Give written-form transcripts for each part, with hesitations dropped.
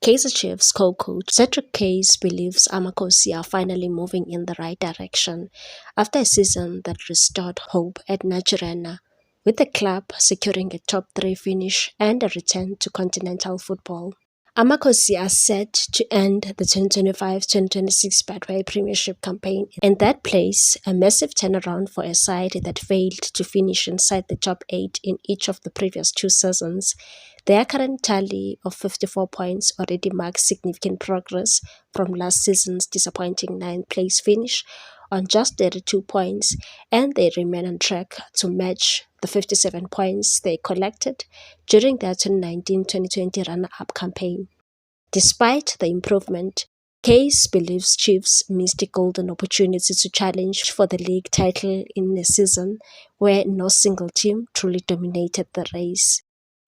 Kaizer Chiefs co-coach Cedric Case believes Amakhosi are finally moving in the right direction after a season that restored hope at Naturena, with the club securing a top 3 finish and a return to continental football. Amakhosi are set to end the 2025-2026 Betway Premiership campaign in that place, a massive turnaround for a side that failed to finish inside the top 8 in each of the previous 2 seasons. Their current tally of 54 points already marks significant progress from last season's disappointing 9th place finish on just 32 points, and they remain on track to match the 57 points they collected during their 2019-2020 runner-up campaign. Despite the improvement, Case believes Chiefs missed a golden opportunity to challenge for the league title in a season where no single team truly dominated the race.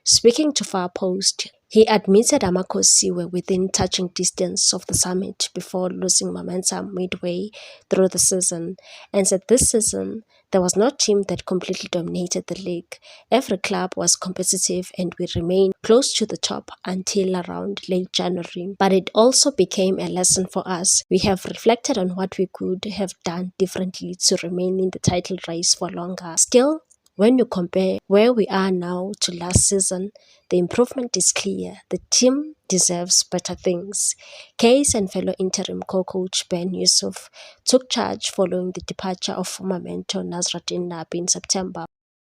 Speaking to Far Post, he admitted Amakhosi were within touching distance of the summit before losing momentum midway through the season, and said this season there was no team that completely dominated the league. Every club was competitive and we remained close to the top until around late January. But it also became a lesson for us. We have reflected on what we could have done differently to remain in the title race for longer. Still, when you compare where we are now to last season, the improvement is clear. The team deserves better things. Case and fellow interim co-coach Ben Yusuf took charge following the departure of former mentor Nasruddin Nabi in September,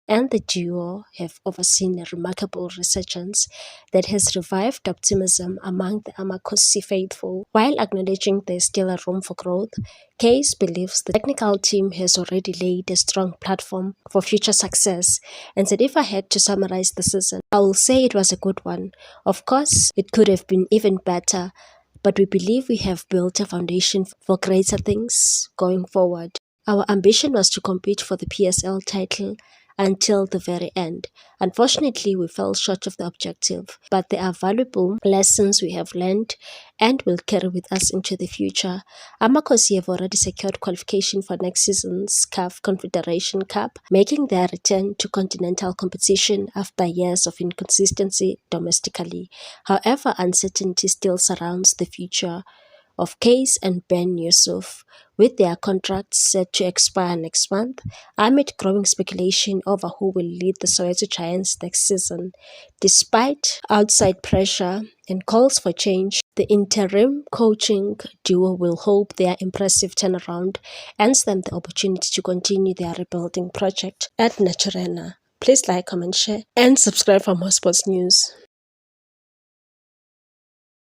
and the duo have overseen a remarkable resurgence that has revived optimism among the Amakhosi faithful. While acknowledging there's still a room for growth, Case believes the technical team has already laid a strong platform for future success, and said if I had to summarize the season, I will say it was a good one. Of course, it could have been even better, but we believe we have built a foundation for greater things going forward. Our ambition was to compete for the PSL title until the very end. Unfortunately, we fell short of the objective, but there are valuable lessons we have learned and will carry with us into the future. Amakhosi have already secured qualification for next season's CAF Confederation Cup, making their return to continental competition after years of inconsistency domestically. However, uncertainty still surrounds the future of Case and Ben Yusuf, with their contracts set to expire next month, amid growing speculation over who will lead the Soweto Giants next season. Despite outside pressure and calls for change, the interim coaching duo will hope their impressive turnaround earns them the opportunity to continue their rebuilding project at Naturena. Please like, comment, share, and subscribe for more sports news.